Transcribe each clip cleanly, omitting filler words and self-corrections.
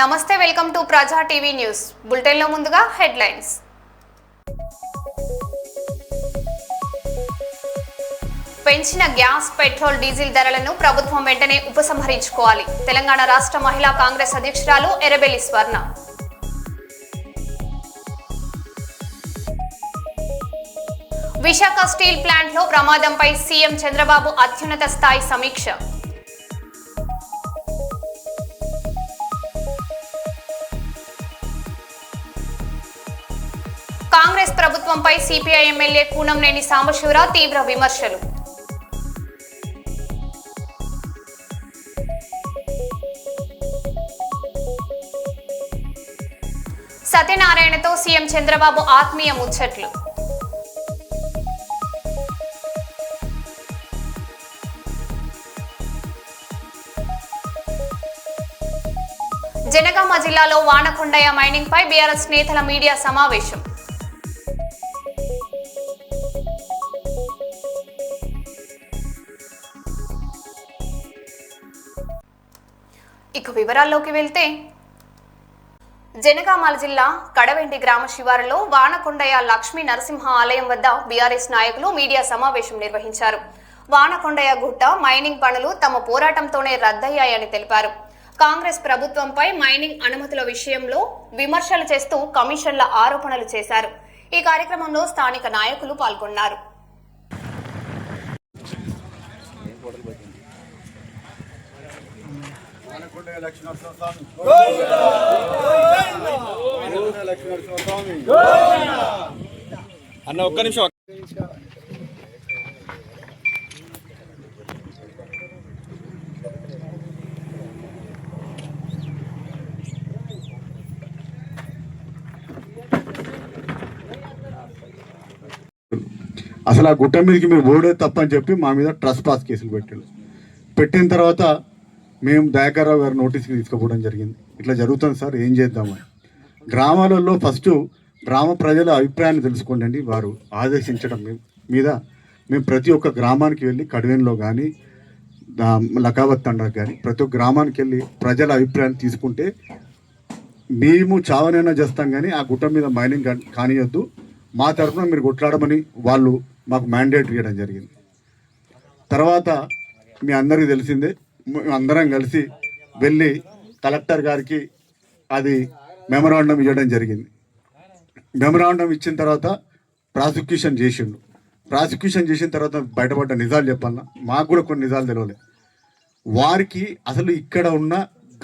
నమస్తే, welcome to ప్రజా TV news bulletin లో ముందుగా హెడ్లైన్స్. పెంచిన గ్యాస్, పెట్రోల్, డీజిల్ ధరలను ప్రభుత్వం వెంటనే ఉపసంహరించుకోవాలి. తెలంగాణ రాష్ట్ర మహిళా కాంగ్రెస్ అధ్యక్షురాలు ఎర్రబెల్లి స్వర్ణ. విశాఖ స్టీల్ ప్లాంట్ లో ప్రమాదంపై సీఎం చంద్రబాబు అత్యున్నత స్థాయి సమీక్ష. కాంగ్రెస్ ప్రభుత్వంపై సిపిఐ ఎమ్మెల్యే కూనంనేని సాంబశివరావు తీవ్ర విమర్శలు. సత్యనారాయణతో సీఎం చంద్రబాబు ఆత్మీయ ముచ్చట్లు. జనగామ జిల్లాలో వానకొండయ్య మైనింగ్ పై బీఆర్ఎస్ నేతల మీడియా సమావేశం. ఇక వివరాల్లోకి వెళ్తే, జనగామ జిల్లా కడవెండి గ్రామ శివారులో వానకొండయ్య లక్ష్మీ నరసింహ ఆలయం వద్ద బీఆర్ఎస్ నాయకులు మీడియా సమావేశం నిర్వహించారు. వానకొండయ్య గుట్ట మైనింగ్ పనులు తమ పోరాటంతోనే రద్దయ్యాయని తెలిపారు. కాంగ్రెస్ ప్రభుత్వంపై మైనింగ్ అనుమతుల విషయంలో విమర్శలు చేస్తూ కమిషన్ల ఆరోపణలు చేశారు. ఈ కార్యక్రమంలో స్థానిక నాయకులు పాల్గొన్నారు. అన్న ఒక్క నిమిషం. అసలు ఆ గుట్ట మీదకి మీరు ఓడే తప్పని చెప్పి మా మీద ట్రస్ట్ పాస్ కేసులు పెట్టిన తర్వాత మేము దయాకర్రావు గారు నోటీస్కి తీసుకుపోవడం జరిగింది. ఇట్లా జరుగుతుంది సార్, ఏం చేద్దామని. గ్రామాలలో ఫస్ట్ గ్రామ ప్రజల అభిప్రాయాన్ని తెలుసుకోండి. వారు ఆదేశించడం మీద మేము ప్రతి ఒక్క గ్రామానికి వెళ్ళి కడివెన్లో కానీ లకావత్ తండకు కానీ ప్రతి ఒక్క గ్రామానికి వెళ్ళి ప్రజల అభిప్రాయాన్ని తీసుకుంటే మేము చావనైనా చేస్తాం కానీ ఆ గుట్ట మీద మైనింగ్ కానియొద్దు, మా తరఫున మీరు కొట్లాడమని వాళ్ళు మాకు మ్యాండేట్ ఇవ్వడం జరిగింది. తర్వాత మీ అందరికీ తెలిసిందే, అందరం కలిసి వెళ్ళి కలెక్టర్ గారికి అది మెమరాండం ఇవ్వడం జరిగింది. మెమరాండం ఇచ్చిన తర్వాత ప్రాసిక్యూషన్ చేసిన తర్వాత బయటపడ్డ నిజాలు చెప్పాలన్నా మాకు కూడా కొన్ని నిజాలు తెలియలే. వారికి అసలు ఇక్కడ ఉన్న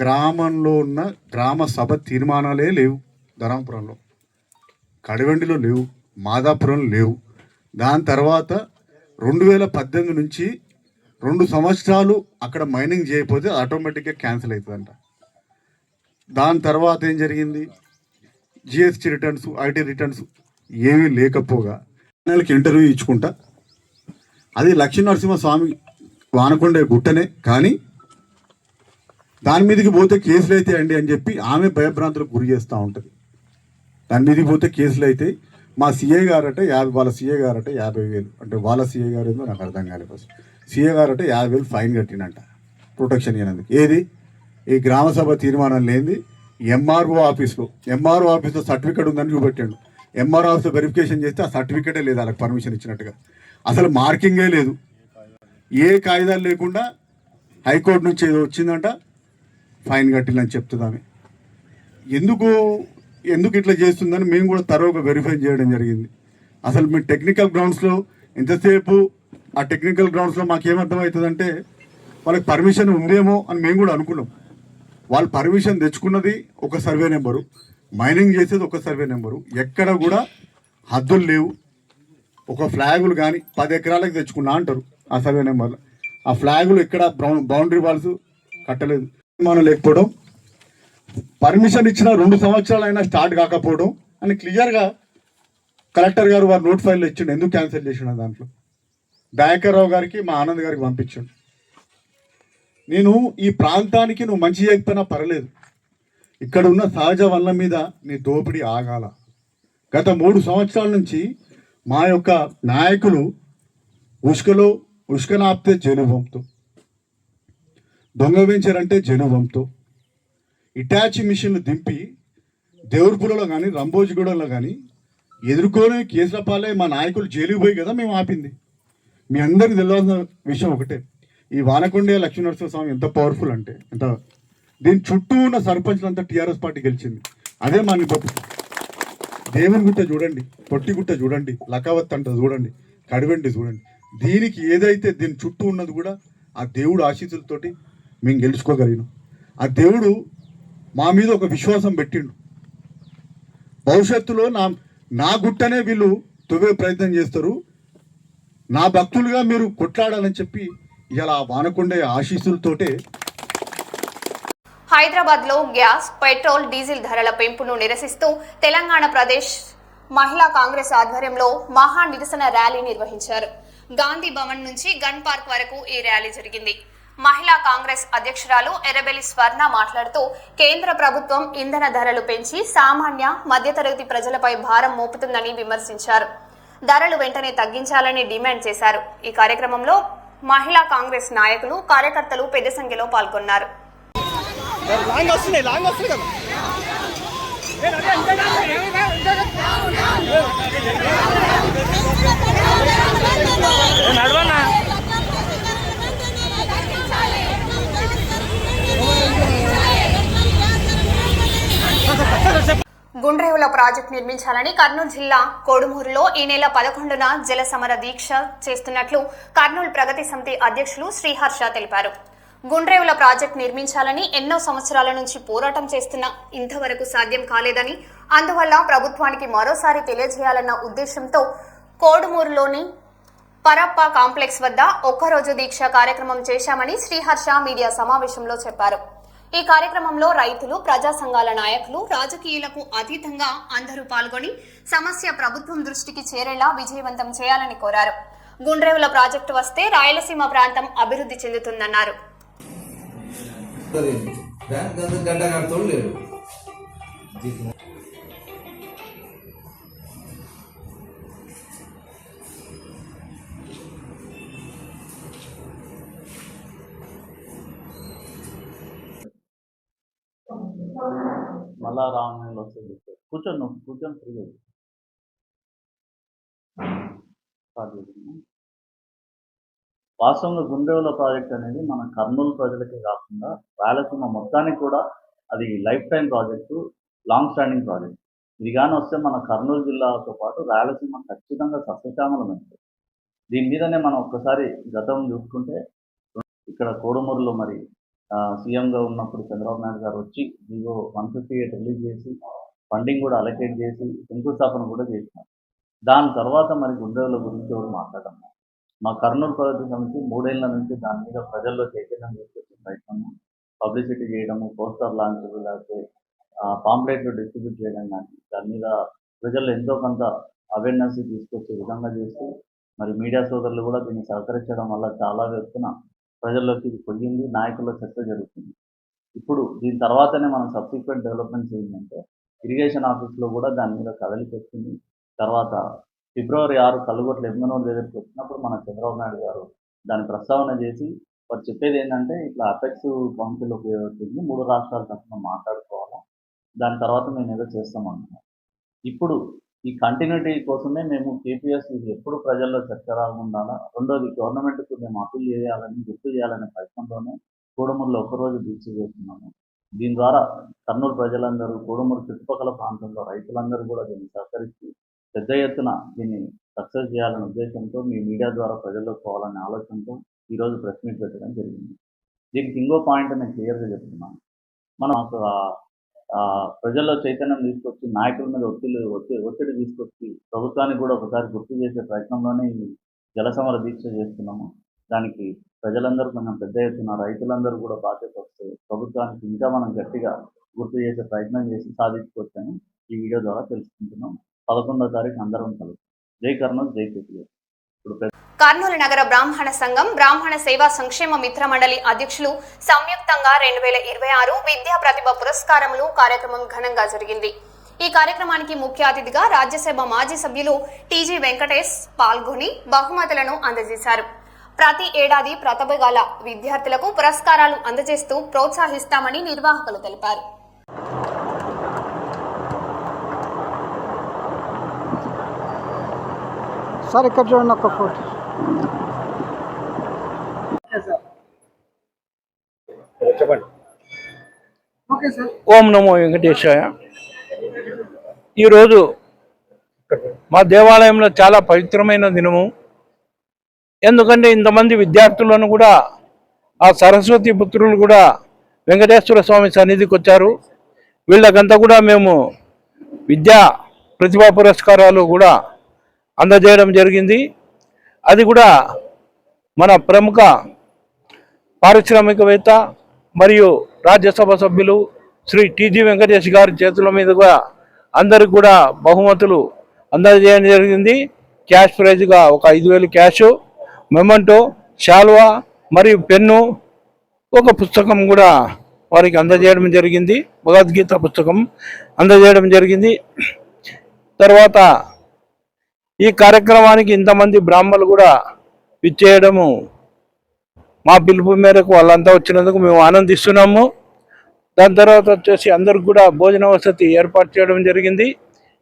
గ్రామంలో ఉన్న గ్రామ సభ తీర్మానాలే లేవు. ధర్మపురంలో, కడివెండిలో లేవు, మాదాపురంలో లేవు. దాని తర్వాత 2018 నుంచి 2 సంవత్సరాలు అక్కడ మైనింగ్ చేయకపోతే ఆటోమేటిక్గా క్యాన్సిల్ అవుతుందంట. దాని తర్వాత ఏం జరిగింది, జిఎస్టీ రిటర్న్స్, ఐటీ రిటర్న్స్ ఏమీ లేకపోగా నెలకి ఇంటర్వ్యూ ఇచ్చుకుంటా అది లక్ష్మీనరసింహస్వామి వానకొండ గుట్టనే, కానీ దాని మీదకి పోతే కేసులు అయితే అండి అని చెప్పి ఆమె భయభ్రాంతులకు గురి చేస్తూ ఉంటుంది. దాని మీదకి పోతే కేసులు అయితే మా సిఏ గారట వాళ్ళ సిఏ గారట 50,000, అంటే వాళ్ళ సిఏ గారు ఏందో నాకు అర్థం కాలేదు. ఫస్ట్ సిఏ గారట 50,000 ఫైన్ కట్టినంట ప్రొటెక్షన్ ఇవ్వనందుకు. ఏది ఈ గ్రామసభ తీర్మానం లేనిది ఎంఆర్ఓ ఆఫీస్లో సర్టిఫికేట్ ఉందని చూపెట్టాడు. ఎంఆర్ఓ ఆఫీస్లో వెరిఫికేషన్ చేస్తే ఆ సర్టిఫికేటే లేదు, వాళ్ళకి పర్మిషన్ ఇచ్చినట్టుగా. అసలు మార్కింగే లేదు, ఏ కాగితాలు లేకుండా హైకోర్టు నుంచి ఏదో వచ్చిందంట, ఫైన్ కట్టిందని చెప్తుందామె. ఎందుకు ఇట్లా చేస్తుందని మేము కూడా తరోగా వెరిఫై చేయడం జరిగింది. అసలు మీ టెక్నికల్ గ్రౌండ్స్లో ఎంతసేపు ఆ టెక్నికల్ గ్రౌండ్స్లో మాకేమర్థమవుతుందంటే వాళ్ళకి పర్మిషన్ ఉందేమో అని మేము కూడా అనుకున్నాం. వాళ్ళు పర్మిషన్ తెచ్చుకున్నది ఒక సర్వే నెంబరు, మైనింగ్ చేసేది ఒక సర్వే నెంబరు, ఎక్కడ కూడా హద్దులు లేవు. ఒక ఫ్లాగులు కానీ 10 ఎకరాలకు తెచ్చుకున్నా అంటారు ఆ సర్వే నెంబర్లో. ఆ ఫ్లాగులు ఎక్కడ బౌండరీ వాల్స్ కట్టలేదు. మనం లేకపోవడం, పర్మిషన్ ఇచ్చిన 2 సంవత్సరాలు అయినా స్టార్ట్ కాకపోవడం అని క్లియర్గా కలెక్టర్ గారు వారు నోట్ ఫైల్ ఇచ్చిండు. ఎందుకు క్యాన్సిల్ చేసిన దాంట్లో దయాకర్రావు గారికి, మా ఆనంద్ గారికి పంపించండు. నేను ఈ ప్రాంతానికి నువ్వు మంచి చేయకపోయినా పర్లేదు, ఇక్కడ ఉన్న సహజ వనరుల మీద నీ దోపిడీ ఆగాల. గత 3 సంవత్సరాల నుంచి మా యొక్క నాయకులు ఉష్కనాపితే జనువంతో, దొంగ వెంచర్ అంటే జనువంతో, ఇటాచి మిషన్లు దింపి దేవుడిపులలో కానీ రంభోజిగూడలో కానీ ఎదుర్కొని కేసుల పాలే మా నాయకులు జైలుకి పోయి కదా మేము ఆపింది. మీ అందరికి తెలియాల్సిన విషయం ఒకటే, ఈ వానకొండ లక్ష్మీనరసింహస్వామి ఎంత పవర్ఫుల్ అంటే ఎంత, దీని చుట్టూ ఉన్న సర్పంచ్లంతా టీఆర్ఎస్ పార్టీ గెలిచింది. అదే మా నిబద్ధత. దేవుని గుట్ట చూడండి, పొట్టిగుట్ట చూడండి, లకావత్ అంట చూడండి, కడివెండి చూడండి, దీనికి ఏదైతే దీని చుట్టూ ఉన్నది కూడా ఆ దేవుడు ఆశీస్సులతోటి మేము గెలుచుకోగలిగినాం. ఆ దేవుడు మా మీద ఒక విశ్వాసం పెట్టిండు. భవిష్యత్తులో నా గుట్టనే వీళ్ళు తువ్వే ప్రయత్నం చేస్తారు, నా భక్తులుగా మీరు కొట్లాడాలని చెప్పి ఇలా వానకొండే ఆశీస్సులతోటే. హైదరాబాద్ లో గ్యాస్, పెట్రోల్, డీజిల్ ధరల పెంపును నిరసిస్తూ తెలంగాణ ప్రదేశ్ మహిళా కాంగ్రెస్ ఆధ్వర్యంలో మహా నిరసన ర్యాలీ నిర్వహించారు. గాంధీ భవన్ నుంచి గన్ పార్క్ వరకు ఈ ర్యాలీ జరిగింది. మహిళా కాంగ్రెస్ అధ్యక్షురాలు ఎర్రబెల్లి స్వర్ణ మాట్లాడుతూ కేంద్ర ప్రభుత్వం ఇంధన ధరలు పెంచి సామాన్య మధ్యతరగతి ప్రజలపై భారం మోపుతుందని విమర్శించారు. ధరలు వెంటనే తగ్గించాలని డిమాండ్ చేశారు. ఈ కార్యక్రమంలో మహిళా కాంగ్రెస్ నాయకులు, కార్యకర్తలు పెద్ద సంఖ్యలో పాల్గొన్నారు. గుండ్రేవుల ప్రాజెక్టు నిర్మించాలని కర్నూలు జిల్లా కోడుమూరులో ఈ నెల 11న జల సమర దీక్ష చేస్తున్నట్లు కర్నూలు ప్రగతి సమితి అధ్యక్షులు శ్రీహర్ష తెలిపారు. గుండ్రేవుల ప్రాజెక్టు నిర్మించాలని ఎన్నో సంవత్సరాల నుంచి పోరాటం చేస్తున్నా ఇంతవరకు సాధ్యం కాలేదని, అందువల్ల ప్రభుత్వానికి మరోసారి తెలియజేయాలన్న ఉద్దేశంతో కోడుమూరులోని పరప్ప కాంప్లెక్స్ వద్ద ఒక్కరోజు దీక్ష కార్యక్రమం చేశామని శ్రీహర్ష మీడియా సమావేశంలో చెప్పారు. ఈ కార్యక్రమంలో రైతులు, ప్రజా సంఘాల నాయకులు, రాజకీయులకు అతీతంగా అందరూ పాల్గొని సమస్య ప్రభుత్వం దృష్టికి చేరేలా విజయవంతం చేయాలని కోరారు. గుండ్రేవుల ప్రాజెక్టు వస్తే రాయలసీమ ప్రాంతం అభివృద్ధి చెందుతుందన్నారు. మళ్ళా రామాయణంలో వస్తుంది. కూర్చొని ఫ్రీగా వాస్తవంగా గుండ్రేవుల ప్రాజెక్ట్ అనేది మన కర్నూలు ప్రజలకే కాకుండా రాయలసీమ మొత్తానికి కూడా అది life time project, long standing project. ఇది కానీ వస్తే మన కర్నూలు జిల్లాతో పాటు రాయలసీమ ఖచ్చితంగా సస్యశ్యామలమైంది. దీని మీదనే మనం ఒక్కసారి గతం చూసుకుంటే ఇక్కడ కోడుమూరులో మరి సీఎంగా ఉన్నప్పుడు చంద్రబాబు నాయుడు గారు వచ్చి జీవో 158 రిలీజ్ చేసి ఫండింగ్ కూడా అలొకేట్ చేసి శంకుస్థాపన కూడా చేసినారు. దాని తర్వాత మరి గుండ్రేవుల గురించి ఎవరు మాట్లాడడం. మా కర్నూలు ప్రగతి సమితి 3 ఏళ్ల నుంచి దాని మీద ప్రజల్లో చైతన్యం తీసుకొచ్చే ప్రయత్నము, పబ్లిసిటీ చేయడము, పోస్టర్ లాంచ్, లేకపోతే పాంప్లెట్లు డిస్ట్రిబ్యూట్ చేయడం కానీ దాని మీద ప్రజల్లో ఎంతో కొంత అవేర్నెస్ తీసుకొచ్చే విధంగా చేస్తూ మరి మీడియా సోదరులు కూడా దీన్ని సహకరించడం వల్ల చాలా ఎత్తున ప్రజల్లోకి ఇది పొందింది, నాయకుల్లో చర్చ జరుగుతుంది. ఇప్పుడు దీని తర్వాతనే మనం సబ్సిక్వెంట్ డెవలప్మెంట్స్ ఏంటంటే ఇరిగేషన్ ఆఫీస్లో కూడా దాని మీద కదలిక వచ్చింది. తర్వాత ఫిబ్రవరి 6 కల్లుగొట్ల ఎమ్మెనోర్ దగ్గరికి వచ్చినప్పుడు మన చంద్రబాబు నాయుడు గారు దాని ప్రస్తావన చేసి వారు చెప్పేది ఏంటంటే ఇట్లా అపెక్స్ కౌన్సిల్ ఉపయోగించింది, 3 రాష్ట్రాల తరఫున మాట్లాడుకోవాలా, దాని తర్వాత మేము ఏదో చేస్తామంటున్నాం. ఇప్పుడు ఈ కంటిన్యూటీ కోసమే మేము కేపీఎస్ ఇది ఎప్పుడు ప్రజల్లో చర్చ రాకుండా, రెండోది గవర్నమెంట్కు మేము అప్పీల్ చేయాలని, గుర్తు చేయాలనే ప్రయత్నంలోనే కోడుమూరులో ఒక్కరోజు దీక్ష చేస్తున్నాము. దీని ద్వారా కర్నూలు ప్రజలందరూ, కోడుమూరు చుట్టుపక్కల ప్రాంతంలో రైతులందరూ కూడా దీన్ని సహకరించి పెద్ద ఎత్తున దీన్ని సక్సెస్ చేయాలనే ఉద్దేశంతో మీ మీడియా ద్వారా ప్రజల్లోకి పోవాలనే ఆలోచనతో ఈరోజు ప్రెస్ మీట్ పెట్టడం జరిగింది. దీనికి ఇంకో పాయింట్ నేను క్లియర్గా చెప్తున్నాను. మనం ప్రజల్లో చైతన్యం తీసుకొచ్చి నాయకుల మీద ఒత్తిడి తీసుకొచ్చి ప్రభుత్వానికి కూడా ఒకసారి గుర్తు చేసే ప్రయత్నంలోనే ఈ జలసమర దీక్ష చేస్తున్నాము. దానికి ప్రజలందరూ కొంచెం పెద్ద ఎత్తున, రైతులందరూ కూడా బాధ్యత వస్తే ప్రభుత్వానికి ఇంకా మనం గట్టిగా గుర్తు చేసే ప్రయత్నం చేసి సాధించుకోవచ్చని ఈ వీడియో ద్వారా తెలుసుకుంటున్నాం. 11వ తారీఖు అందరం కలుగుతాం. జై కర్నూలు, జై కేటీఆర్. కర్నూలు నగర బ్రాహ్మణ సంఘం, బ్రాహ్మణ సేవా సంక్షేమ మిత్ర మండలి అధ్యక్షులు సంయుక్తంగా 2026 విద్యా ప్రతిభ పురస్కారములు కార్యక్రమం ఘనంగా జరిగింది. ఈ కార్యక్రమానికి ముఖ్య అతిథిగా రాజ్యసభ మాజీ సభ్యులు టీజీ వెంకటేష్ పాల్గొని బహుమతులను అందజేశారు. ప్రతి ఏడాది ప్రతిభ గల విద్యార్థులకు పురస్కారాలు అందజేస్తూ ప్రోత్సహిస్తామని నిర్వాహకులు తెలిపారు. సార్ ఇక్కడ చూడండి ఒక్క ఫోటో. చెప్పండి. Okay sir. ఓం నమో వెంకటేశాయ. ఈరోజు మా దేవాలయంలో చాలా పవిత్రమైన దినము. ఎందుకంటే ఇంతమంది విద్యార్థులను కూడా ఆ సరస్వతి పుత్రులు కూడా వెంకటేశ్వర స్వామి సన్నిధికి వచ్చారు. వీళ్ళకంతా కూడా మేము విద్యా ప్రతిభా పురస్కారాలు కూడా అందజేయడం జరిగింది. అది కూడా మన ప్రముఖ పారిశ్రామికవేత్త మరియు రాజ్యసభ సభ్యులు శ్రీ టీజీ వెంకటేష్ గారి చేతుల మీదుగా అందరికి కూడా బహుమతులు అందజేయడం జరిగింది. క్యాష్ ప్రైజ్గా ఒక 5,000 క్యాష్, మెమంటో, శాల్వా మరియు పెన్ను, ఒక పుస్తకం కూడా వారికి అందజేయడం జరిగింది. భగవద్గీత పుస్తకం అందజేయడం జరిగింది. తర్వాత ఈ కార్యక్రమానికి ఇంతమంది బ్రాహ్మణులు కూడా ఇచ్చేయడము మా పిలుపు మేరకు వాళ్ళంతా వచ్చినందుకు మేము ఆనందిస్తున్నాము. దాని తర్వాత వచ్చేసి అందరికి కూడా భోజన వసతి ఏర్పాటు చేయడం జరిగింది.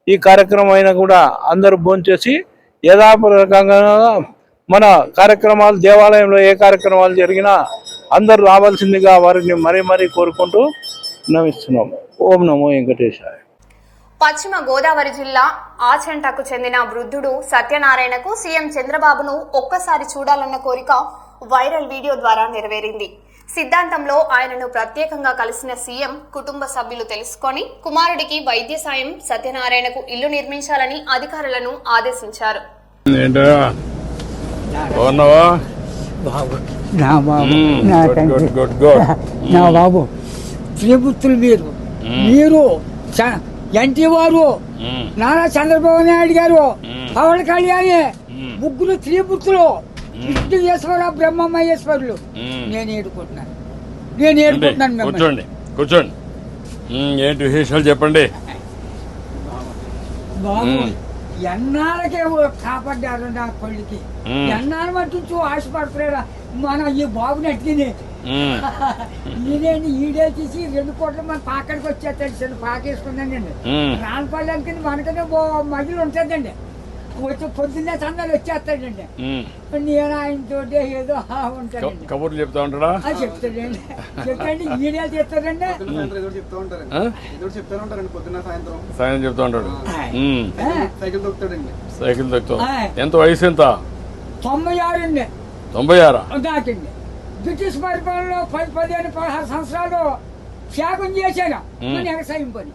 ఈ కార్యక్రమం అయినా కూడా అందరూ భోంచేసి యథాప్రకంగా మన కార్యక్రమాలు దేవాలయంలో ఏ కార్యక్రమాలు జరిగినా అందరూ రావాల్సిందిగా వారిని మరీ కోరుకుంటూ నమిస్తున్నాము. ఓం నమో వెంకటేశాయ. పశ్చిమ గోదావరి జిల్లా ఆచంటకు చెందిన వృద్ధుడు సత్యనారాయణకు సీఎం చంద్రబాబును ఒక్కసారి చూడాలన్న కోరిక వైరల్ వీడియో ద్వారా నెరవేరింది. సిద్ధాంతంలో ఆయనను ప్రత్యేకంగా కలిసిన సీఎం కుటుంబ సభ్యులు తెలుసుకొని కుమారుడికి వైద్య సాయం సత్యనారాయణకు ఇల్లు నిర్మించాలని అధికారులను ఆదేశించారు. నా బాబు శ్రీపుత్రులు మీరు ఎన్టీ వారు, నారా చంద్రబాబు నాయుడు గారు, పవన్ కళ్యాణ్, ముగ్గురు శ్రీపుత్రులు, విష్ణుయేశ్వర బ్రహ్మమహేశ్వరులు. నేను ఏడుకుంటున్నాను. కూర్చోండి కూర్చోండి. ఏంటి విశేషాలు చెప్పండి బాబు. ఎన్నాళ్ళకే కాపాడ్డారు నా కొడుకి. ఎన్నాళ్ళు మట్టించు ఆశపడుతున్నారా మన ఈ బాబుని అట్టిని. ఈడే తీసి 2 కోట్ల మన పాకడికి వచ్చేస్తాడు. చిన్న పాకేసుకున్నానండి. రానపల్లి మనకనే మధ్యలో ఉంటుందండి. వచ్చి పొద్దున్నే సందాలు వచ్చేస్తాడండి. నేను ఆయనతో ఏదో ఉంటాడండి. కబుర్లు చెప్తా ఉంటాడా? చెప్తాడండి. చెప్పండి ఈడేలు చెప్తాడండి. సాయం చెప్తా ఉంటాడు. సైకిల్ తొక్కుతాడు. ఎంత వయసు ఎంత? 96 అండి. 96 దాకండి. బ్రిటిష్ పరిపాలనలో 15-16 సంవత్సరాలు త్యాగం చేశాను. వ్యవసాయం పని.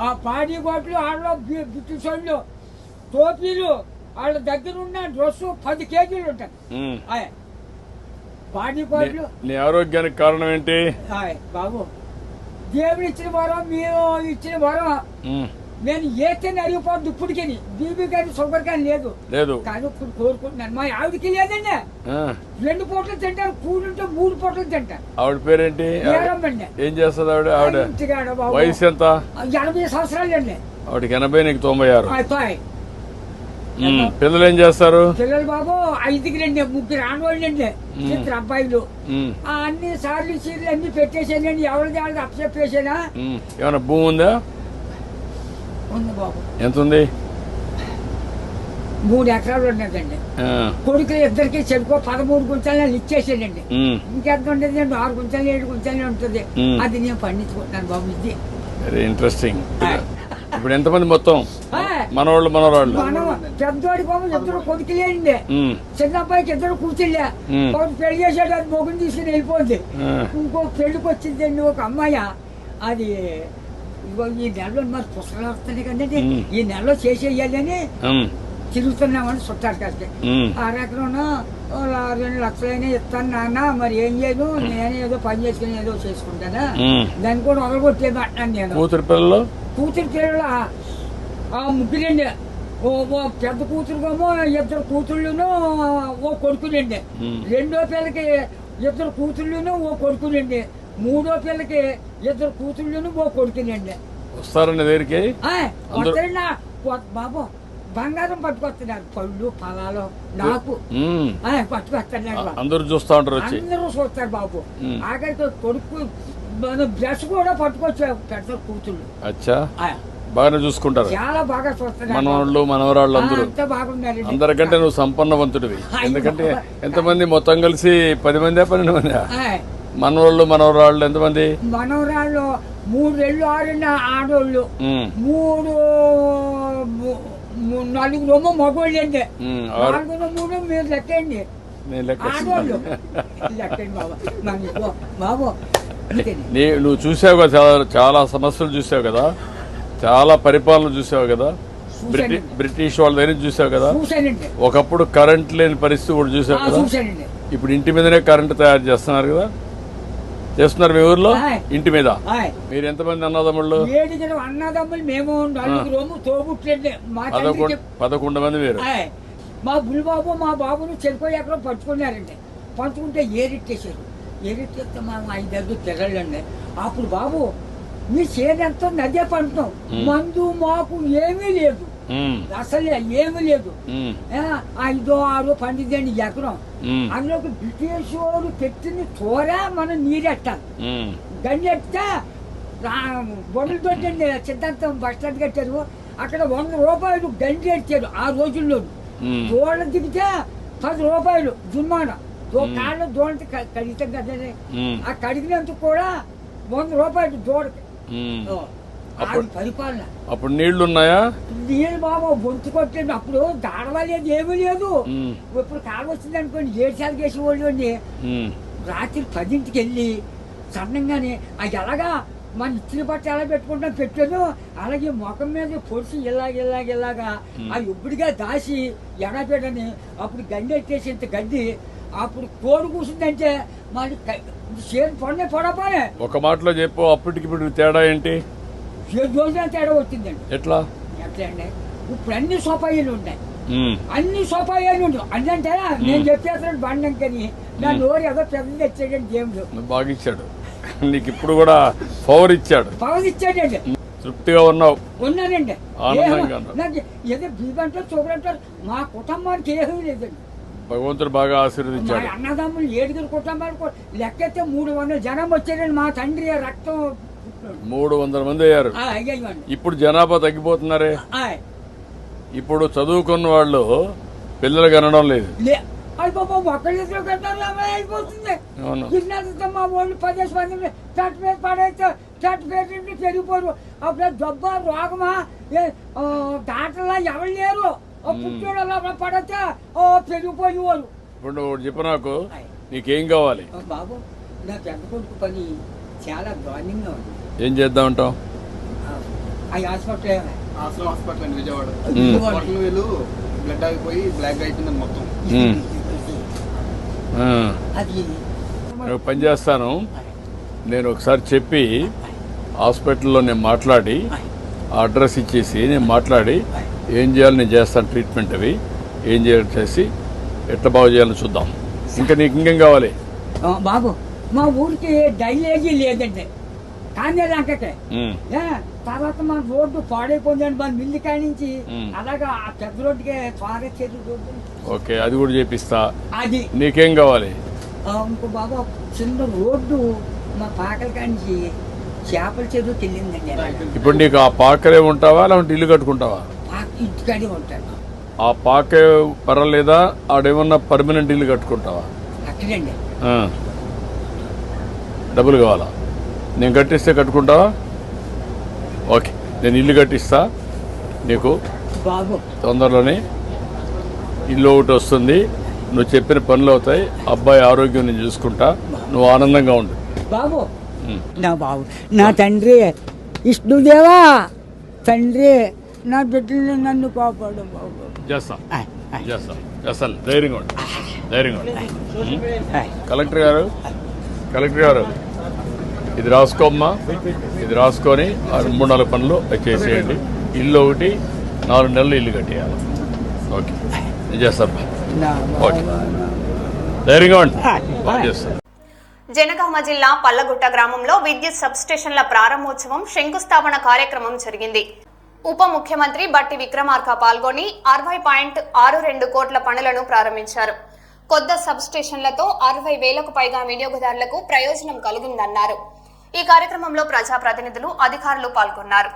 ఆ పాడి గోట్లు ఆడలో బ్రిటిష్ వాళ్ళు టోపీలు వాళ్ళ దగ్గర ఉన్న డ్రెస్సు 10 కేజీలు ఉంటాయి. పాడి గోట్లు. నీ ఆరోగ్యానికి కారణం ఏంటి బాబు? దేవుడు ఇచ్చిన వరం, మీరు ఇచ్చిన వరం. నేను ఏతని అరిగిపోద్దు ఇప్పటికి. బీబీ కానీ షుగర్ కానీ లేదు కానీ ఇప్పుడు కోరుకుంటున్నాను. మా ఆవిడకి లేదండి. 2 పూటలు తింటారు. కూడుంటే 3 పూటలు తింటారు. ఆవిడ పేరేంటి? ఏం చేస్తుంది ఆవిడ? ఆవిడ వయసు ఎంత? 80 సంవత్సరాలు అండి. ఆవిడకి 80, నీకు 96. పిల్లలు ఏం చేస్తారు? పిల్లలు బాబు 5కి 3 ఆడవాళ్ళండి, 2 అబ్బాయిలు. అన్ని సార్లు చీరలు అన్ని పెట్టేసానండి. ఎవరిది వాళ్ళది అప్పచెప్పేసానా. ఏమన్నా భూమి ఉందా? ఉంది బాబు. ఎంత ఉంది? 3 ఎకరాలు ఉన్నదండి. కొడుకులు ఇద్దరికి చెడుకో 13 గుంటలు ఇచ్చేసానండి. ఇంకెంత ఉండేది? 6 గుంటలు 7 గుంటలు ఉంటుంది. అది నేను పండించుకుంటున్నాను బాబు. ఇది వెరీ ఇంట్రెస్టింగ్. ఇప్పుడు ఎంతమంది మొత్తం? మనవాళ్ళు మనవాళ్ళు? పెద్దోడి బాబు 2 కొడుకులేండి. చిన్న అబ్బాయికి 2 కూర్చులే. ఒకటి పెళ్లి చేసాడు, అది మొగుని తీసుకుని వెళ్ళిపోద్ది. ఇంకో పెళ్లికి వచ్చిందండి ఒక అమ్మాయి. అది ఈ నెలలో మరి పుస్తకాలు వస్తున్నాయి కదండి. ఈ నెలలో చేసేయాలని తిరుగుతున్నామని చుట్టారు కలిసి. 6 ఎకరంలో 2 లక్షలైనా ఇస్తాను నాన్న, మరి ఏం చేయను, నేను ఏదో పని చేసుకుని ఏదో చేసుకుంటానా, దాన్ని కూడా వదలగొట్టేది అంటున్నాను నేను. కూతురు పిల్లలు 3 ఓ పెద్ద కూతురుకేమో 2 కూతుళ్ళును ఓ కొడుకులండి. 2వ పిల్లకి 2 కూతుళ్ళును ఓ కొడుకులండి. 3వ పిల్లకి 2 కూతుళ్ళును ఓ కొడుకులండి. వస్తారండి దగ్గరికి? వస్తారండి బాబు. బంగారం పట్టుకొస్తున్నారు, పళ్ళు ఫలాలు నాకు పట్టుకొస్తున్నారు. అందరూ చూస్తా ఉంటారు, అందరూ చూస్తారు బాబు. ఆఖరికి కొడుకు బ్రష్ కూడా పట్టుకొచ్చారు పెద్ద కూతుళ్ళు. బాగానే చూసుకుంటారు. చాలా బాగా చూస్తున్నారు. మనవాళ్ళు మనవరాళ్ళు అందరూ అంతా బాగున్నారు. అందరికంటే నువ్వు సంపన్నవంతుడివి. ఎందుకంటే ఎంతమంది మొత్తం కలిసి 10 మంది 12 మంది మనవాళ్ళు మనవరాళ్ళు ఎంతమంది? మనవరాళ్ళు 3 ఆడోళ్ళు, 4 మగోళ్ళు అండి. 4 మీరు లెక్కండి. ఆడోళ్ళు లెక్కండి బాబు. నువ్వు చూసావు కదా, చాలా సమస్యలు చూసావు కదా, చాలా పరిపాలన చూసావు కదా, బ్రిటిష్ వాళ్ళ దగ్గర చూసావు కదా. ఒకప్పుడు కరెంట్ లేని పరిస్థితి కూడా చూసావు కదా. ఇప్పుడు ఇంటి మీదనే కరెంట్ తయారు చేస్తున్నారు కదా, చేస్తున్నారు మీ ఊర్లో ఇంటి మీద. మీరు ఎంతమంది అన్నదమ్ముళ్ళు? 7 అన్నదమ్ములు మేము, 4 తోబుట్లండి. 11 మంది మీరు. మా బుల్బాబు మా బాబును చెరిపోయి ఎక్కడో పంచుకున్నారండి. పంచుకుంటే ఏరిట్టేశారు. ఏరిట్టేస్తే మా 5 తెగలండి. అప్పుడు బాబు మీ చేనంతా నదే పంటున్నాం, మందు మాకు ఏమీ లేదు, అసలే ఏమీ లేదు. 5, 6 పండిదండి ఎకరం. అందులోకి బ్రిటిష్ వాడు పెట్టిన తోర మనం నీరెట్టాలి. గండి ఎట్టితే బొమ్మలు తోటండి సిద్ధాంతం బస్ స్టాండ్ కట్టారు. అక్కడ 100 రూపాయలు గండి ఎట్టారు ఆ రోజుల్లో. దోళ్ళ దిగితే 10 రూపాయలు జుర్మానా. కాళ్ళు దోళ్ళకి కడిగితాం కదండి, ఆ కడిగినందుకు కూడా 100 రూపాయలు దోడకి. పరిపాలన. అప్పుడు నీళ్లు ఉన్నాయా? నీళ్ళు బాబు గొంతు కొట్టండి. అప్పుడు దాడవలేదు, ఏమీ లేదు. ఇప్పుడు కాలు వచ్చింది అనుకోండి, 7 సార్లు వేసేవాళ్ళు అండి. రాత్రి 10ంటికి వెళ్ళి సన్నంగానే అది ఎలాగా మన ఇచ్చిన బట్ట ఎలా పెట్టుకుంటాం పెట్టాను, అలాగే ముఖం మీద పొడిచి ఇలాగా ఆ ఇప్పుడుగా దాసి ఎడపెడని. అప్పుడు గడ్డి ఎట్టేసి ఇంత గడ్డి. అప్పుడు కోడి కూర్చుందంటే మరి చేను పొందే పొడపానే. ఒక మాటలో చెప్పు, అప్పటికి ఇప్పుడు తేడా ఏంటి? రోజున తేడా వచ్చిందండి. ఎట్లా అండి? ఇప్పుడు అన్ని సోపాయిలు ఉన్నాయి, అన్ని సోపాయిలు ఉండవు. అంటే నేను చెప్పేస్తాను బండంకని నా నోరు ఏదో పెద్ద తెచ్చాడండి దేవుడు. బాగా ఇచ్చాడు నీకు, ఇప్పుడు కూడా పవర్ ఇచ్చాడు. పవర్ ఇచ్చాడండి. తృప్తిగా ఉన్నావు? ఉన్నానండి. ఆనందంగా నాకు ఏదో బీబంటారు చూడంటారు, మా కుటుంబానికి ఏమీ లేదండి. భగవంతుడు బాగా ఆశీర్వదించాడు. అన్నదమ్ములు 7 కుటుంబాలు లెక్కైతే 300 జనం వచ్చారండి. మా తండ్రి రక్తం 300 మంది అయ్యారు. ఇప్పుడు జనాభా తగ్గిపోతున్నారే. ఇప్పుడు చదువుకున్న వాళ్ళు పిల్లలు కనడం లేదు. అయిపోతుంది. మా వాళ్ళు 10 మంది చట్టు మీద పడేస్తే చట్టు పేరు పెరిగిపోరు. అప్పుడు జబ్బా రోగమా దాంట్లో ఎవరు లేరు. పుట్టోళ్ళు పడితే పెరిగిపోయేవారు. ఇప్పుడు నువ్వు చెప్పు నాకు, నీకేం కావాలి? బాబు నా పెద్ద కొడుకు పని చాలా దారుణంగా ఉంది. ఏం చేద్దాం అంటావు? హాస్పిటల్ అండి విజయవాడ. వేలు బ్లడ్ ఆగిపోయి బ్లాక్ అయిపోయింది మొత్తం. నేను పని చేస్తాను, నేను ఒకసారి చెప్పి హాస్పిటల్లో నేను మాట్లాడి అడ్రస్ ఇచ్చేసి నేను మాట్లాడి ఏం చేయాలి నేను చేస్తాను. ట్రీట్మెంట్ అవి ఏం చేయాలి చేసి ఎట్లా బాగు చేయాలో చూద్దాం. ఇంకా నీకు ఇంకేం కావాలి? బాబు మా ఊరికి డైలేజీ లేదండి, కానీ లంకకే. తర్వాత మా రోడ్డు పాడైపోయిందండి, మన మిల్లి కాడి నుంచి అలాగా ఆ పెద్ద రోడ్డుకి త్వరగా చెరువు. ఓకే, అది కూడా చేపిస్తా. అది నీకేం కావాలి? ఇంకో బాబు చిన్న రోడ్డు మా పాకల కాడి నుంచి చేపల చెరువుకి వెళ్ళిందండి. ఇప్పుడు నీకు ఆ పాకలే ఉంటావా లేకుంటే ఇల్లు కట్టుకుంటావా? ఇంటికాడే ఉంటాను. ఆ పాకే పర్వాలేదా? ఆడేమన్నా పర్మనెంట్ ఇల్లు కట్టుకుంటావా? అక్కడండి. డబ్బులు కావాలా? నేను కట్టిస్తే కట్టుకుంటావా? ఓకే, నేను ఇల్లు కట్టిస్తా నీకు. బాబు తొందరలోనే ఇల్లు ఒకటి వస్తుంది, నువ్వు చెప్పిన పనులు అవుతాయి, అబ్బాయి ఆరోగ్యం నేను చూసుకుంటా, నువ్వు ఆనందంగా ఉండు. బాబు నా బాబు, నా తండ్రి విష్ణుదేవా, తండ్రి నా బిడ్డల్ని నన్ను కాపాడు బాబు. చేస్తాను. ధైర్యంగా ఉండు. కలెక్టర్ గారు ఇది రాసుకోమ్మా, ఇది రాసుకొని 3-4 పనులు చేసేయండి. ఇల్లు ఒకటి 4 నెలలు ఇల్లు కట్టేయాలి. ఓకే, నేను చేస్తాను. ఓకే, ధైర్యంగా ఉండి బాగా చేస్తాను. జనగామ జిల్లా పల్లగుట్ట గ్రామంలో విద్యుత్ సబ్స్టేషన్ల ప్రారంభోత్సవం శంకుస్థాపన కార్యక్రమం జరిగింది. ఉప ముఖ్యమంత్రి బట్టి విక్రమార్క పాల్గొని 60.62 కోట్ల పనులను ప్రారంభించారు. కొత్త సబ్స్టేషన్లతో 60,000కు పైగా వినియోగదారులకు ప్రయోజనం కలిగిందన్నారు. ఈ కార్యక్రమంలో ప్రజాప్రతినిధులు, అధికారులు పాల్గొన్నారు.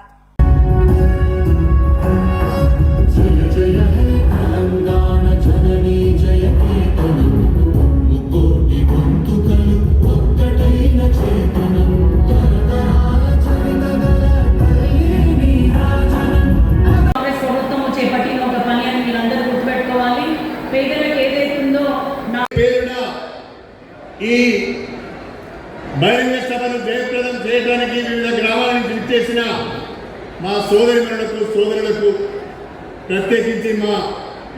వివిధ గ్రామాల నుంచి విచ్చేసిన మా సోదరులకు ప్రత్యేకించి మా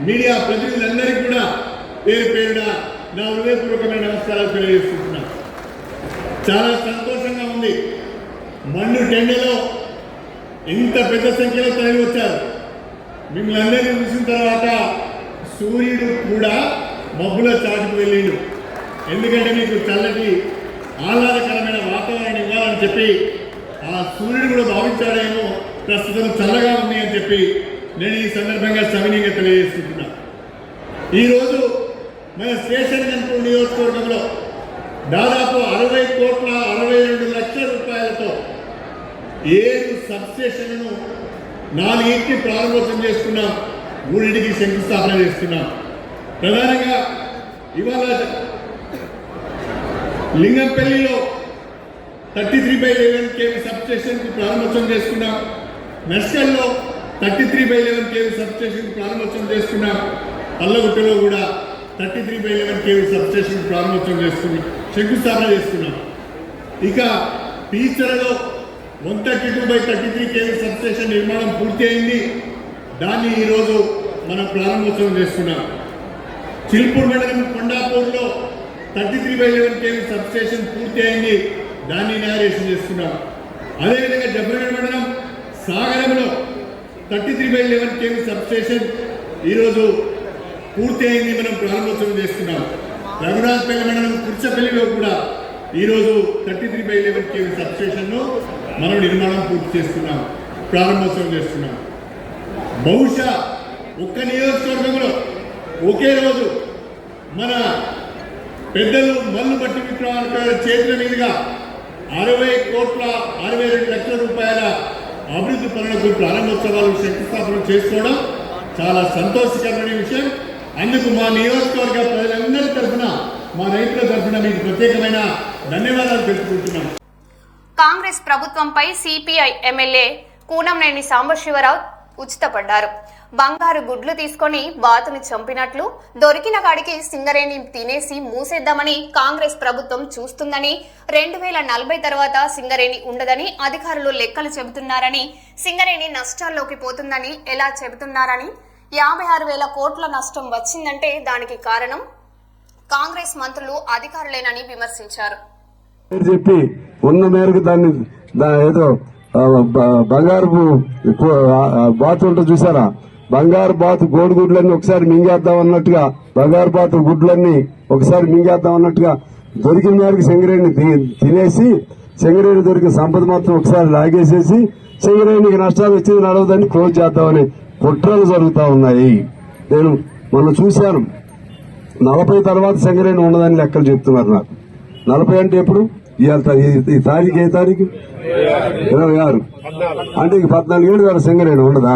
మీడియా ప్రతినిధులందరికీ కూడా పేరు పేరున నా హృదయపూర్వకమైన నమస్కారాలు తెలియజేస్తున్నాను. చాలా సంతోషంగా ఉంది. మండు టెండలో ఇంత పెద్ద సంఖ్యలో తరలి వచ్చారు. మిమ్మల్ని అందరినీ చూసిన తర్వాత సూర్యుడు కూడా మబ్బుల చాటుకు వెళ్ళిండు. ఎందుకంటే మీకు చల్లటి ఆహ్లాదకరమైన వాతావరణం ఇవ్వాలని చెప్పి ఆ సూర్యుడు కూడా భావించాడేమో ప్రస్తుతం చల్లగా ఉంది అని చెప్పి నేను ఈ సందర్భంగా సవినీయంగా తెలియజేస్తున్నా. ఈరోజు మన స్టేషన్ గన్పూర్ నియోజకవర్గంలో దాదాపు 60,62 రూపాయలతో 7 సబ్స్టేషన్లను 4 ప్రారంభోత్సవం చేసుకున్నాం, 3 శంకుస్థాపన చేస్తున్నాం. ప్రధానంగా ఇవాళ లింగంపల్లిలో 33/11 kV సబ్స్టేషన్కి ప్రారంభోత్సవం చేసుకున్నాం. నర్సల్లో 33/11 kV సబ్స్టేషన్ ప్రారంభోత్సవం చేసుకున్నాం. పల్లగుట్టలో కూడా 33/11 kV సబ్స్టేషన్ ప్రారంభోత్సవం చేసుకుని శంకుస్థాపన చేసుకున్నాం. ఇక పీచరలో 132/33 kV సబ్స్టేషన్ నిర్మాణం పూర్తి అయింది. దాన్ని ఈరోజు మనం ప్రారంభోత్సవం చేసుకున్నాం. చిల్పూర్ మండలం కొండాపూర్లో 33/11 kV సబ్స్టేషన్ పూర్తి అయింది. దాన్ని ఇనాగరేషన్ చేసుకున్నాం. అదేవిధంగా జఫర్గఢ్ మండలం సాగరంలో 33/11 kV సబ్స్టేషన్ ఈరోజు పూర్తి అయింది, మనం ప్రారంభోత్సవం చేసుకున్నాం. రఘునాథ్పల్లి మండలం కుర్చపల్లిలో కూడా ఈరోజు 33/11 kV సబ్స్టేషన్ను మనం నిర్మాణం పూర్తి చేస్తున్నాం, ప్రారంభోత్సవం చేస్తున్నాం. బహుశా ఒక్క నియోజకవర్గంలో ఒకే రోజు మన పెద్దలు మల్లుబట్టి విక్రమార్క చేతుల మీదుగా 60,62 రూపాయల అభివృద్ధి పనులకు ప్రారంభోత్సవాలు శంకుస్థాపన చేసుకోవడం చాలా సంతోషకరమైన విషయం. అందుకు మా నియోజకవర్గ ప్రజలందరి తరఫున, మా రైతుల తరఫున మీకు ప్రత్యేకమైన ధన్యవాదాలు తెలుపుకుంటున్నాం. కాంగ్రెస్ ప్రభుత్వంపై సిపిఐ ఎమ్మెల్యే కూనంనేని సాంబశివరావు ఉచితపడ్డారు. బంగారు గుడ్లు తీసుకొని బాతుని చంపినట్లు దొరికిన కాడికి సింగరేణి తినేసి మూసేద్దామని కాంగ్రెస్ ప్రభుత్వం చూస్తుందని, 2040 తర్వాత సింగరేణి ఉండదని అధికారులు లెక్కలు చెబుతున్నారని, సింగరేణి నష్టాల్లోకి పోతుందని ఎలా చెబుతున్నారని, 56,000 కోట్ల నష్టం వచ్చిందంటే దానికి కారణం కాంగ్రెస్ మంత్రులు అధికారులేనని విమర్శించారు. చెప్పి ఉన్న మేరకు దాన్ని ఏదో బంగారు బాతు ఉంటుంది చూసారా, బంగారు బాతు గోడుగుడ్లన్నీ ఒకసారి మింగేద్దాం అన్నట్టుగా, బంగారు బాతు గుడ్లన్నీ ఒకసారి మింగేద్దాం అన్నట్టుగా దొరికిన మేరకు సింగరేణిని తినేసి, సింగరేణి దొరికిన సంపద మొత్తం ఒకసారి లాగేసేసి సింగరేణికి నష్టాలు వచ్చింది నడవదని క్లోజ్ చేద్దామని కుట్రలు జరుగుతూ ఉన్నాయి. నేను మొన్న చూశాను, 40 తర్వాత సింగరేణి ఉండదని లెక్కలు చెప్తున్నారు నాకు. 40 అంటే ఎప్పుడు? ఈ తారీఖు ఏ తారీఖు? 26. అంటే ఇక 14 ఏళ్ళు వేల సింగరేణి ఉండదా?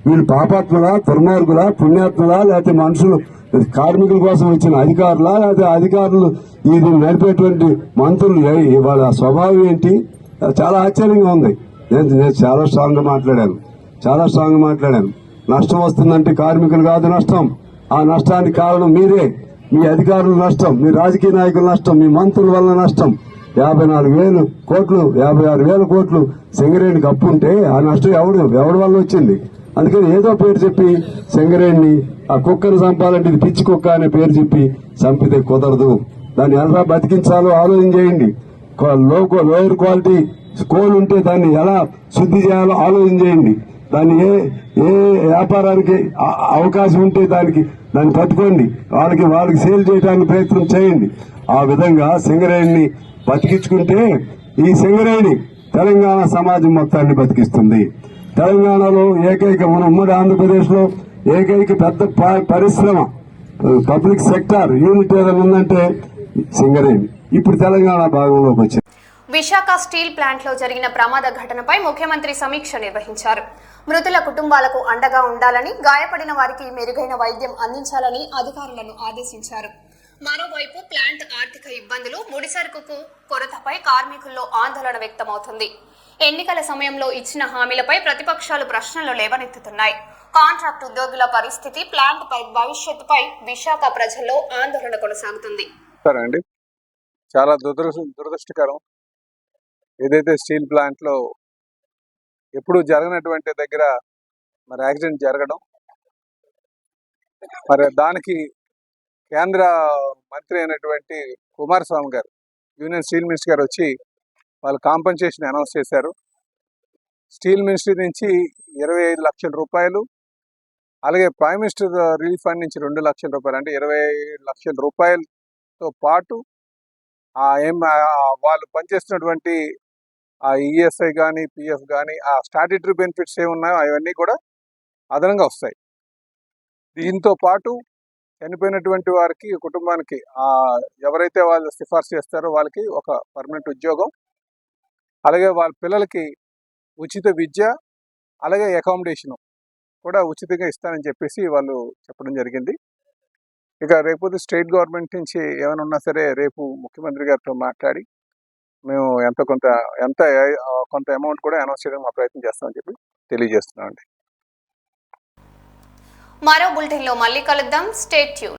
వీళ్ళు పాపాత్ములా, దుర్మార్గులా, పుణ్యాత్ములా, లేకపోతే మనుషులు కార్మికుల కోసం వచ్చిన అధికారులా, లేకపోతే అధికారులు ఇది నడిపేటువంటి మంత్రులు వాళ్ళ స్వభావం ఏంటి? చాలా ఆశ్చర్యంగా ఉంది. నేను చాలా స్ట్రాంగ్ గా మాట్లాడాను. నష్టం వస్తుందంటే కార్మికులు కాదు నష్టం. ఆ నష్టానికి కారణం మీరే, మీ అధికారుల నష్టం, మీ రాజకీయ నాయకుల నష్టం, మీ మంత్రుల వల్ల నష్టం. 54,000 కోట్లు 56,000 కోట్లు సింగరేణికి అప్పు ఉంటే ఆ నష్టం ఎవడి వల్ల వచ్చింది? అందుకని ఏదో పేరు చెప్పి సింగరేణిని, ఆ కుక్కను చంపాలంటే ఇది పిచ్చి కుక్క అనే పేరు చెప్పి చంపితే కుదరదు. దాన్ని ఎలా బతికించాలో ఆలోచన చేయండి. లోయర్ క్వాలిటీ కోల్ ఉంటే దాన్ని ఎలా శుద్ధి చేయాలో ఆలోచన చేయండి. దాన్ని ఏ వ్యాపారానికి అవకాశం ఉంటే దాన్ని పట్టుకోండి, వాళ్ళకి సేల్ చేయడానికి ప్రయత్నం చేయండి. ఆ విధంగా సింగరేణిని బతికించుకుంటే ఈ సింగరేణి తెలంగాణ సమాజం మొత్తాన్ని బతికిస్తుంది. తెలంగాణలో మన ఉమ్మడి ఆంధ్రప్రదేశ్ లో ఏకైక పెద్ద పరిశ్రమ, పబ్లిక్ సెక్టార్ యూనిట్ ఏదైనా ఉందంటే సింగరేణి. ఇప్పుడు తెలంగాణ భాగంలోకి వచ్చింది. విశాఖ స్టీల్ ప్లాంట్ లో జరిగిన ప్రమాద ఘటనపై ముఖ్యమంత్రి సమీక్ష నిర్వహించారు. మృతుల కుటుంబాలకు అండగా ఉండాలని, గాయపడిన వారికి మెరుగైన వైద్యం అందించాలని అధికారులను ఆదేశించారు. మరోవైపు ప్లాంట్ ఆర్థిక ఇబ్బందులు, ముడిసరుకు కొరతపై కార్మికుల్లో ఆందోళన వ్యక్తమవుతుంది. ఎన్నికల సమయంలో ఇచ్చిన హామీలపై ప్రతిపక్షాలు ప్రశ్నలు లేవనెత్తుతున్నాయి. కాంట్రాక్ట్ ఉద్యోగుల పరిస్థితి, ప్లాంట్ పై భవిష్యత్తుపై విశాఖ ప్రజల్లో ఆందోళన కొనసాగుతుంది. చాలా దురదృష్టకరం. ఏదైతే స్టీల్ ప్లాంట్లో ఎప్పుడు జరగనటువంటి దగ్గర మరి యాక్సిడెంట్ జరగడం, మరి దానికి కేంద్ర మంత్రి అయినటువంటి కుమారస్వామి గారు, యూనియన్ స్టీల్ మినిస్టర్ గారు వచ్చి వాళ్ళు కాంపెన్సేషన్ అనౌన్స్ చేశారు. స్టీల్ మినిస్ట్రీ నుంచి 25 లక్షల రూపాయలు, అలాగే ప్రైమ్ మినిస్టర్ రిలీఫ్ ఫండ్ నుంచి 2 లక్షల రూపాయలు, అంటే 20 లక్షల రూపాయలతో పాటు వాళ్ళు పనిచేస్తున్నటువంటి ఆ ఈఎస్ఐ కానీ పిఎఫ్ కానీ ఆ స్టాట్యూటరీ బెనిఫిట్స్ ఏమున్నాయో అవన్నీ కూడా అదనంగా వస్తాయి. దీంతో పాటు చనిపోయినటువంటి వారికి, కుటుంబానికి ఎవరైతే వాళ్ళు సిఫార్సు చేస్తారో వాళ్ళకి ఒక పర్మనెంట్ ఉద్యోగం, అలాగే వాళ్ళ పిల్లలకి ఉచిత విద్య, అలాగే అకామిడేషన్ కూడా ఉచితంగా ఇస్తానని చెప్పేసి వాళ్ళు చెప్పడం జరిగింది. ఇక రేపు స్టేట్ గవర్నమెంట్ నుంచి ఏమైనా ఉన్నా సరే రేపు ముఖ్యమంత్రి గారితో మాట్లాడి మేము కొంత అమౌంట్ కూడా అనౌన్స్ చేయడానికి మా ప్రయత్నం చేస్తామని చెప్పి తెలియజేస్తున్నాం అండి. మరో బులెటిన్లో మళ్ళీ కలుద్దాం. Stay tune.